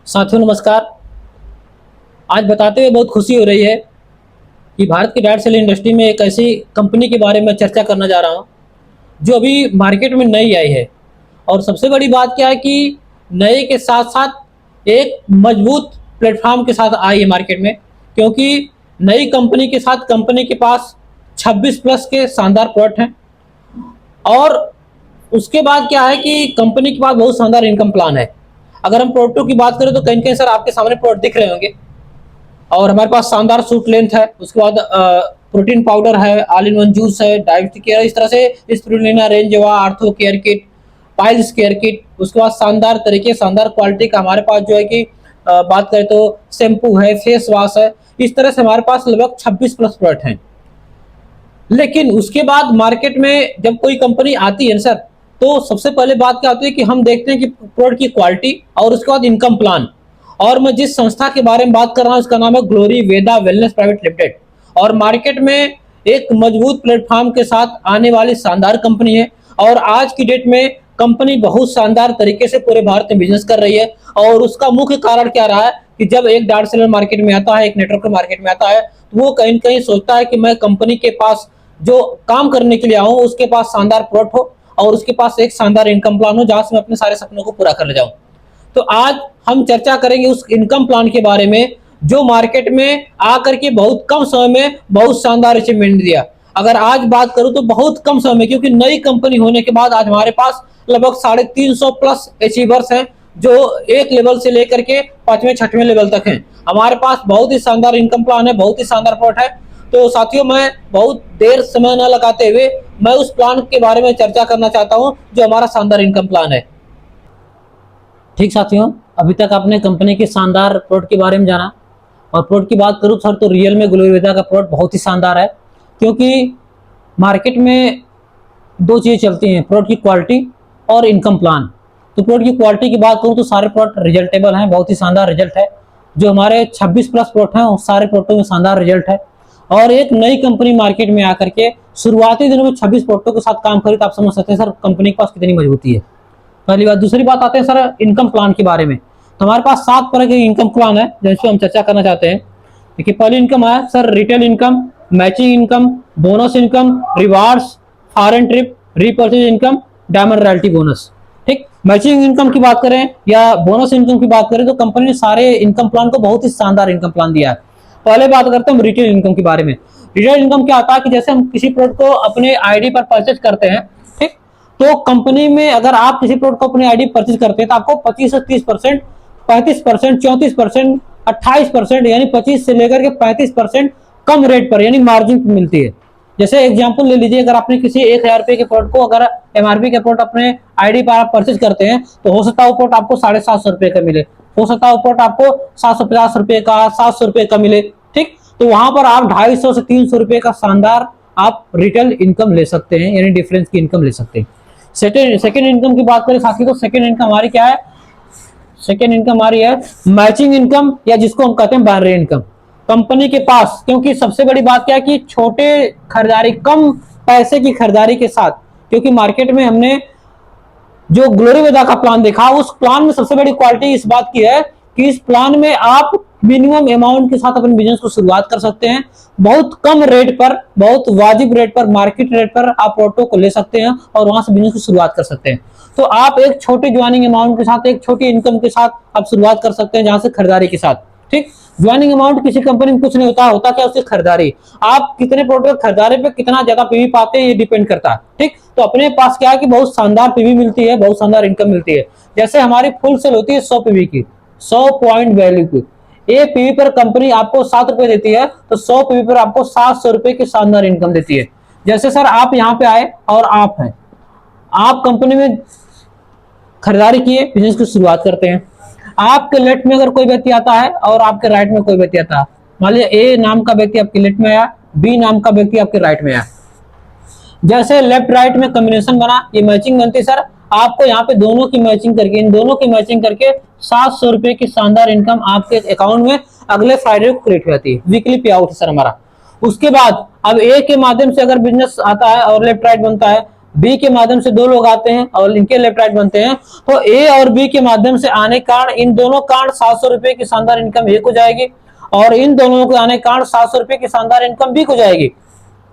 साथियों नमस्कार। आज बताते हुए बहुत खुशी हो रही है कि भारत की डायरेक्ट सेलिंग इंडस्ट्री में एक ऐसी कंपनी के बारे में चर्चा करना जा रहा हूं जो अभी मार्केट में नई आई है। और सबसे बड़ी बात क्या है कि नए के साथ साथ एक मजबूत प्लेटफॉर्म के साथ आई है मार्केट में, क्योंकि नई कंपनी के साथ कंपनी के पास 26 प्लस के शानदार प्रोडक्ट हैं। और उसके बाद क्या है कि कंपनी के पास बहुत शानदार इनकम प्लान है। अगर हम प्रोडक्टों की बात करें तो कहीं कहीं सर आपके सामने प्रोडक्ट दिख रहे होंगे। और हमारे पास शानदार सूट लेंथ है, उसके बाद प्रोटीन पाउडर है, ऑल इन वन जूस है, डायबिटिक केयर, इस तरह से स्पिरुलिना रेंज हुआ, ortho care kit, piles care kit. उसके बाद शानदार तरीके शानदार क्वालिटी का हमारे पास जो है कि बात करें तो शैम्पू है, फेस वॉश है। इस तरह से हमारे पास लगभग 26 प्लस प्रोडक्ट हैं। लेकिन उसके बाद मार्केट में जब कोई कंपनी आती है सर, तो सबसे पहले बात क्या होती है कि हम देखते हैं कि प्रोडक्ट की क्वालिटी और उसके बाद इनकम प्लान। और मैं जिस संस्था के बारे में बात कर रहा हूं उसका नाम है ग्लोरी वेदा वेलनेस प्राइवेट लिमिटेड। और मार्केट में एक मजबूत प्लेटफॉर्म के साथ आने वाली शानदार कंपनी है। और आज की डेट में कंपनी बहुत शानदार तरीके से पूरे भारत में बिजनेस कर रही है। और उसका मुख्य कारण क्या रहा है कि जब एक डार्क सेलर मार्केट में आता है, एक नेटवर्क मार्केट में आता है, तो वो कहीं कहीं सोचता है कि मैं कंपनी के पास जो काम करने के लिए आऊं उसके पास शानदार प्रोडक्ट हो और उसके पास एक शानदार इनकम प्लान हो जहां से मैं अपने सारे सपनों को पूरा कर ले जाऊं। तो आज हम चर्चा करेंगे उस इनकम प्लान के बारे में जो मार्केट में आकर के बहुत कम समय में बहुत शानदार अचीवमेंट दिया। अगर आज बात करूं तो बहुत कम समय में, क्योंकि नई कंपनी होने के बाद आज हमारे पास लगभग 350 प्लस अचीवर्स हैं जो एक लेवल से लेकर के 5वें 6वें लेवल तक हैं। हमारे पास बहुत ही शानदार इनकम प्लान है, बहुत ही शानदार प्रोडक्ट है। तो साथियों, मैं बहुत देर समय न लगाते हुए मैं उस प्लान के बारे में चर्चा करना चाहता हूं जो हमारा शानदार इनकम प्लान है। ठीक साथियों, अभी तक आपने कंपनी के शानदार प्रोडक्ट के बारे में जाना। और प्रोडक्ट की बात करूं सर तो रियल में ग्लोरी वेदा का प्रोडक्ट बहुत ही शानदार है, क्योंकि मार्केट में दो चीज़ें चलती हैं, प्रोडक्ट की क्वालिटी और इनकम प्लान। तो प्रोडक्ट की क्वालिटी की बात करूं तो सारे प्रोडक्ट रिजल्टेबल हैं, बहुत ही शानदार रिजल्ट है। जो हमारे 26 प्लस प्रोडक्ट हैं उस सारे प्रोडक्टों में शानदार रिजल्ट है। और एक नई कंपनी मार्केट में आकर के शुरुआती दिनों में 26 प्रोडक्टों के साथ काम करी तो आप समझ सकते हैं सर कंपनी के पास कितनी मजबूती है। पहली बात। दूसरी बात आते हैं सर इनकम प्लान के बारे में। तो हमारे पास 7 तरह के इनकम प्लान है जिसपे हम चर्चा करना चाहते हैं। देखिए, पहली इनकम है sir retail income, matching income, bonus income, rewards, foreign trip, repurchase income, diamond royalty bonus. ठीक, मैचिंग इनकम की बात करें या बोनस इनकम की बात करें तो कंपनी ने सारे इनकम प्लान को बहुत ही शानदार इनकम प्लान दिया है। पहले बात करते हैं हम रिटेल इनकम के बारे में। रिटेल इनकम क्या होता है कि जैसे हम किसी प्रोडक्ट को अपने आईडी पर परचेज करते हैं, ठीक, तो कंपनी में अगर आप किसी प्रोडक्ट को अपने आईडी परचेज करते हैं तो आपको 25 से 30%, 35%, 34%, 28%, यानी 25 से लेकर के 35% कम रेट पर यानी मार्जिन मिलती है। जैसे एग्जांपल ले लीजिए, अगर आपने किसी 1000 रुपए के प्रोडक्ट को अगर एमआरपी के प्रोडक्ट अपने आईडी पर आप परचेज करते हैं तो हो सकता है वो प्रोडक्ट आपको 750 रुपए का मिले, हो सकता है वो प्रोडक्ट आपको 750 रुपए का, 700 रुपए का मिले। ठीक, तो वहां पर आप 250 से 300 रुपए का शानदार आप रिटेल इनकम ले सकते हैं, यानी डिफरेंस की इनकम ले सकते हैं। सेकेंड इनकम की बात करें साथी, तो सेकेंड इनकम हमारी क्या है? सेकेंड इनकम हमारी है मैचिंग इनकम, या जिसको हम कहते हैं बाइनरी इनकम। कंपनी के पास, क्योंकि सबसे बड़ी बात क्या है कि छोटे खरीदारी, कम पैसे की खरीदारी के साथ, क्योंकि मार्केट में हमने जो ग्लोरी वेदा का प्लान देखा उस प्लान में सबसे बड़ी क्वालिटी इस बात की है कि इस प्लान में आप मिनिमम अमाउंट के साथ अपने बिजनेस को शुरुआत कर सकते हैं। बहुत कम रेट पर, बहुत वाजिब रेट पर, मार्केट रेट पर आप ऑटो को ले सकते हैं और वहां से बिजनेस की शुरुआत कर सकते हैं। तो आप एक छोटे ज्वाइनिंग अमाउंट के साथ, एक छोटी इनकम के साथ आप शुरुआत कर सकते हैं, जहां से खरीदारी के साथ। ठीक, ज्वाइनिंग अमाउंट किसी कंपनी में कुछ नहीं होता, होता क्या उसकी खरीदारी। आप कितने प्रोडक्ट खरीदारी पे कितना ज्यादा पीवी पाते हैं ये डिपेंड करता है। ठीक, तो अपने पास क्या है कि बहुत शानदार पीवी मिलती है, बहुत शानदार इनकम मिलती है। जैसे हमारी फुल सेल होती है 100 पीवी की, 100 पॉइंट वैल्यू की। एक पीवी पर कंपनी आपको 7 रुपए देती है, तो 100 पीवी पर आपको 700 रुपए की शानदार इनकम देती है। जैसे सर आप यहाँ पे आए और आप हैं, आप कंपनी में खरीदारी किए, बिजनेस की शुरुआत करते हैं। आपके लेफ्ट में अगर कोई व्यक्ति आता है और आपके राइट में कोई व्यक्ति आता है, मान लीजिए ए नाम का व्यक्ति आपके लेफ्ट में आया, बी नाम का व्यक्ति आपके राइट में आया। जैसे लेफ्ट राइट में कॉम्बिनेशन बना, ये मैचिंग बनती सर। आपको यहाँ पे दोनों की मैचिंग करके, इन दोनों की मैचिंग करके 700 रुपए की शानदार इनकम आपके अकाउंट में अगले फ्राइडे को क्रिएट हो जाती है। वीकली पे आउट सर हमारा। उसके बाद अब ए के माध्यम से अगर बिजनेस आता है और लेफ्ट राइट बनता है, बी के माध्यम से 2 लोग आते हैं और इनके लेफ्ट राइट बनते हैं, तो ए और बी के माध्यम से आने के कारण इन दोनों कारण 700 रुपए की शानदार इनकम ए को जाएगी और इन दोनों के आने के कारण 700 रुपए की शानदार इनकम बी को जाएगी।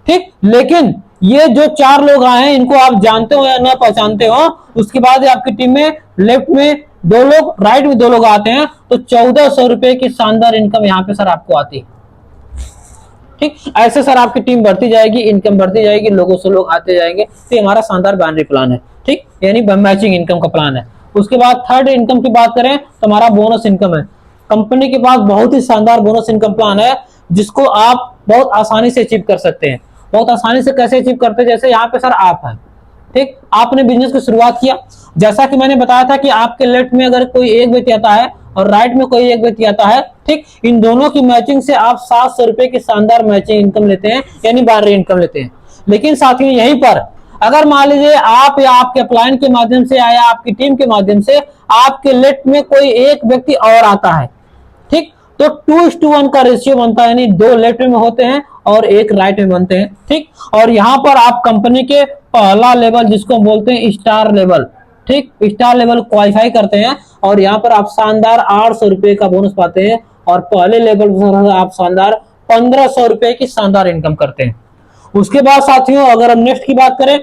ठीक, लेकिन ये जो 4 लोग आए हैं इनको आप जानते हो या ना पहचानते हो, उसके बाद आपकी टीम में लेफ्ट में 2 लोग, राइट में 2 लोग आते हैं, तो 1400 रुपए की शानदार इनकम यहाँ पे सर आपको आती है। ठीक, ऐसे सर आपकी टीम बढ़ती जाएगी, इनकम बढ़ती जाएगी, लोगों से लोग आते जाएंगे। तो हमारा शानदार बाइनरी प्लान है। ठीक, यानी मैचिंग इनकम का प्लान है। उसके बाद थर्ड इनकम की बात करें तो हमारा बोनस इनकम है। कंपनी के पास बहुत ही शानदार बोनस इनकम प्लान है जिसको आप बहुत आसानी से अचीव कर सकते हैं। बहुत आसानी से कैसे अचीव करते हैं, जैसे यहाँ पे सर आप है, ठीक, आपने बिजनेस की शुरुआत किया, जैसा कि मैंने बताया था कि आपके लेफ्ट में अगर कोई एक व्यक्ति आता है और राइट में कोई एक व्यक्ति आता है, ठीक, इन दोनों की मैचिंग से आप 700 रुपए की शानदार मैचिंग इनकम लेते हैं, यानी बाइनरी इनकम लेते हैं। लेकिन साथियों यहीं पर अगर मान लीजिए आप या आपके अपलाइन के माध्यम से या आपकी टीम के माध्यम से आपके लेफ्ट में कोई एक व्यक्ति और आता है, ठीक, तो 2:1 का रेशियो बनता है, यानी 2 लेफ्ट में होते हैं और 1 राइट में बनते हैं। ठीक, और यहां पर आप कंपनी के पहला लेवल जिसको बोलते हैं स्टार लेवल, ठीक, स्टार लेवल क्वालिफाई करते हैं और यहाँ पर आप शानदार 800 रुपए का बोनस पाते हैं और पहले लेवल पर आप शानदार 1500 रुपए की शानदार इनकम करते हैं। उसके बाद साथियों अगर हम नेक्स्ट की बात करें,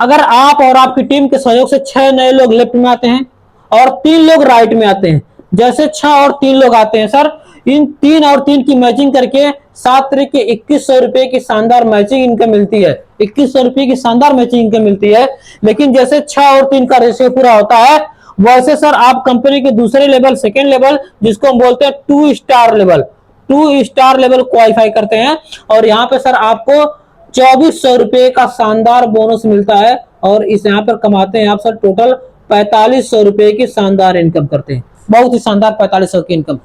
अगर आप और आपकी टीम के सहयोग से 6 नए लोग लेफ्ट में आते हैं और 3 लोग राइट में आते हैं, जैसे 6 और 3 लोग आते हैं सर, इन 3 और 3 की मैचिंग करके 7 तरीके 2100 रुपए की शानदार मैचिंग इनकम मिलती है। 2100 रुपए की शानदार मैचिंग इनकम मिलती है। लेकिन जैसे 6 और 3 का रेशियो पूरा होता है, वैसे सर आप कंपनी के दूसरे लेवल, सेकेंड लेवल, जिसको हम बोलते हैं 2 star level, 2 star level qualify करते हैं और यहाँ पे सर आपको 2400 रुपए का शानदार बोनस मिलता है और इस यहाँ पर कमाते हैं आप सर टोटल 4500 रुपए की शानदार इनकम करते हैं। बहुत ही शानदार 4500 की इनकम।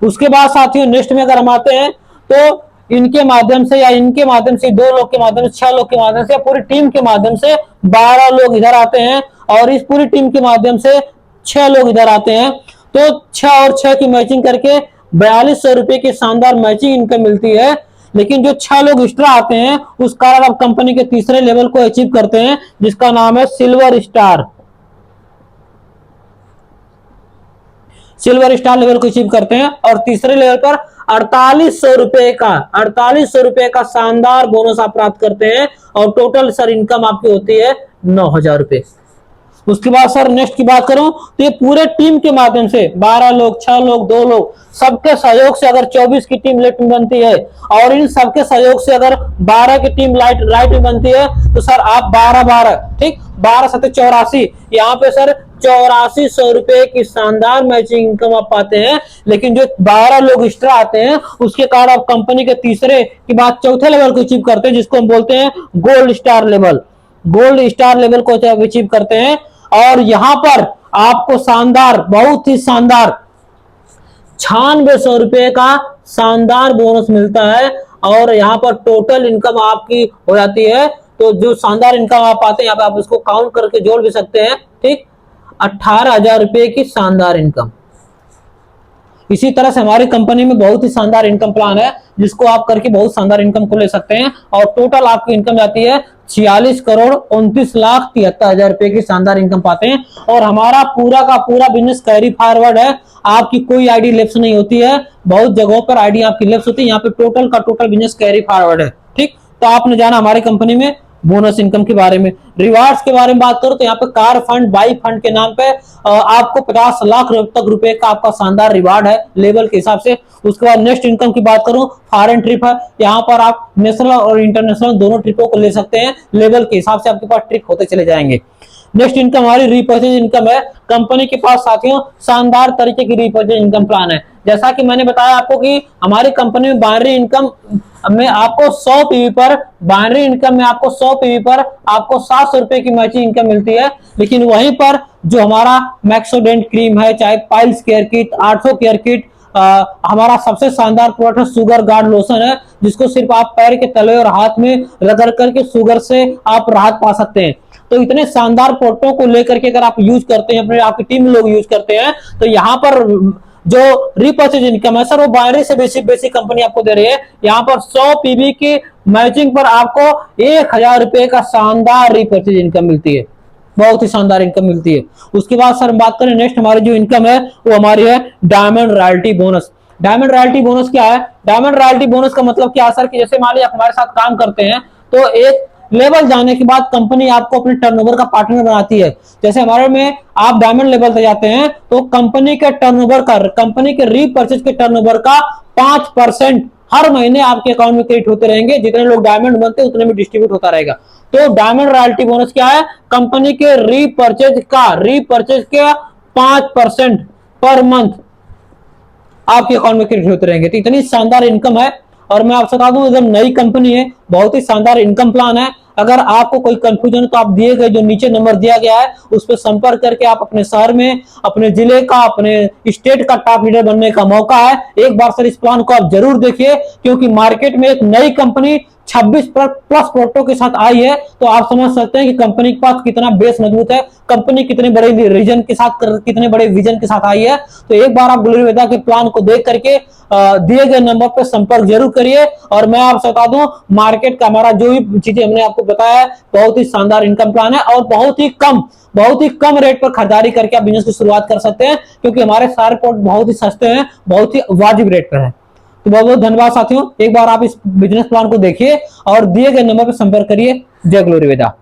उसके बाद साथियों नेक्स्ट में अगर हम आते हैं तो इनके माध्यम से या इनके माध्यम से 2 लोग के माध्यम से, 6 लोग के माध्यम से, पूरी टीम के माध्यम से 12 लोग इधर आते हैं और इस पूरी टीम के माध्यम से 6 लोग इधर आते हैं, तो 6 और 6 की मैचिंग करके 4200 रुपए की शानदार मैचिंग इनकम मिलती है। लेकिन जो 6 लोग एक्स्ट्रा आते हैं उस कारण आप कंपनी के तीसरे लेवल को अचीव करते हैं जिसका नाम है silver star. Silver star level को अचीव करते हैं और तीसरे लेवल पर 4800 रुपए का शानदार बोनस आप प्राप्त करते हैं और टोटल सर इनकम आपकी होती है 9000 रुपए। उसके बाद सर नेक्स्ट की बात करूं तो ये पूरे टीम के माध्यम से 12 लोग, 6 लोग, 2 लोग, सबके सहयोग से अगर 24 की टीम लेफ्ट में बनती है और इन सबके सहयोग से अगर 12 की टीम राइट में बनती है तो सर आप 12-12, ठीक, 12 7 84, यहाँ पे सर 8400 रुपए की शानदार मैचिंग इनकम आप पाते हैं। लेकिन जो 12 लोग एक्स्ट्रा आते हैं उसके कारण आप कंपनी के तीसरे के बाद चौथे लेवल को अचीव करते हैं जिसको हम बोलते हैं gold star level. Gold star level को अचीव करते हैं और यहां पर आपको शानदार, बहुत ही शानदार 9600 रुपए का शानदार बोनस मिलता है और यहाँ पर टोटल इनकम आपकी हो जाती है। तो जो शानदार इनकम आप पाते हैं यहाँ पे आप इसको काउंट करके जोड़ भी सकते हैं, ठीक, 18,000 रुपए की शानदार इनकम। इसी तरह से हमारी कंपनी में बहुत ही शानदार इनकम प्लान है जिसको आप करके बहुत शानदार इनकम को ले सकते हैं और टोटल आपकी इनकम जाती है 46,29,73,000 रुपए की शानदार इनकम पाते हैं। और हमारा पूरा का पूरा बिजनेस कैरी फॉरवर्ड है, आपकी कोई आईडी लेफ्ट नहीं होती है, बहुत जगहों पर आईडी आपकी लेफ्ट होती है, यहाँ पे टोटल का टोटल बिजनेस कैरी फॉरवर्ड है। ठीक, तो आपने जाना हमारी कंपनी में बोनस इनकम के बारे में। रिवार्ड्स के बारे में बात करो तो यहाँ पे कार फंड, बाई फंड के नाम पे आपको 50 लाख तक रुपए का आपका शानदार रिवार्ड है लेवल के हिसाब से। उसके बाद नेक्स्ट इनकम की बात करूं, फॉरेन ट्रिप है, यहाँ पर आप नेशनल और इंटरनेशनल दोनों ट्रिपों को ले सकते हैं, लेवल के हिसाब से आपके पास ट्रिप होते चले जाएंगे। नेक्स्ट इनकम हमारी रीपर्चेज इनकम है। कंपनी के पास साथियों शानदार तरीके की रीपर्चेज इनकम प्लान है। जैसा कि मैंने बताया आपको कि हमारी कंपनी में बाइनरी इनकम में आपको 100 पीवी पर, बाइनरी इनकम में आपको 100 पीवी पर आपको 700 रुपए की मैचिंग इनकम मिलती है। लेकिन वहीं पर जो हमारा मैक्सोडेंट क्रीम है, चाहे piles care kit, ortho care kit, हमारा सबसे शानदार प्रोडक्ट है शुगर गार्ड लोशन है, जिसको सिर्फ आप पैर के तले और हाथ में रगड़ करके शुगर से आप राहत पा सकते हैं। तो इतने शानदार प्रोडक्टों को लेकर के अगर आप यूज करते हैं, अपने आपकी टीम लोग यूज करते हैं, तो यहाँ पर जो रीपर्चेज इनकम है सर वो बाइनरी से बेसिक कंपनी आपको दे रही है। यहाँ पर 100 पीवी की मैचिंग पर आपको 1000 रुपए का शानदार रीपरचेज इनकम मिलती है, बहुत ही शानदार इनकम मिलती है। उसके बाद सर बात करें नेक्स्ट हमारी जो इनकम है वो हमारी है diamond royalty bonus. Diamond royalty bonus क्या है? डायमंड रॉयल्टी बोनस का मतलब क्या है सर कि जैसे मान लीजिए आप हमारे साथ काम करते हैं तो एक लेवल जाने के बाद कंपनी आपको अपने टर्नओवर का पार्टनर बनाती है। जैसे हमारे में आप डायमंड लेवल तक जाते हैं तो कंपनी के टर्नओवर का, कंपनी के रीपरचेज के टर्नओवर का 5% हर महीने आपके अकाउंट में क्रेडिट होते रहेंगे। जितने लोग डायमंड बनते हैं उतने में डिस्ट्रीब्यूट होता रहेगा। तो डायमंड रॉयल्टी बोनस क्या है? कंपनी के रीपरचेज के 5% पर मंथ आपके अकाउंट में क्रेडिट होते रहेंगे। तो इतनी शानदार इनकम है। और मैं आपसे बता दूं एकदम नई कंपनी है, बहुत ही शानदार इनकम प्लान है। अगर आपको कोई कंफ्यूजन है तो आप दिए गए जो नीचे नंबर दिया गया है उस पर संपर्क करके आप अपने शहर में, अपने जिले का, अपने स्टेट का टॉप लीडर बनने का मौका है। एक बार सर इस प्लान को आप जरूर देखिए, क्योंकि मार्केट में एक नई कंपनी 26 प्लस प्रोडक्टों के साथ आई है। तो आप समझ सकते हैं कि कंपनी के पास कितना बेस मजबूत है, कंपनी कितने बड़े रीजन के साथ, कितने बड़े विजन के साथ आई है। तो एक बार आप ग्लोरी वेदा के प्लान को देख करके दिए गए नंबर पर संपर्क जरूर करिए। और मैं आपसे बता दूं मार्केट का हमारा जो भी चीजें हमने आपको बताया है बहुत ही शानदार इनकम प्लान है और बहुत ही कम रेट पर खरीदारी करके आप बिजनेस की शुरुआत कर सकते हैं, क्योंकि हमारे सारे प्रोडक्ट बहुत ही सस्ते हैं, बहुत ही वाजिब रेट पर है। तो बहुत बहुत धन्यवाद साथियों, एक बार आप इस बिजनेस प्लान को देखिए और दिए गए नंबर पर संपर्क करिए। जय ग्लोरी वेदा।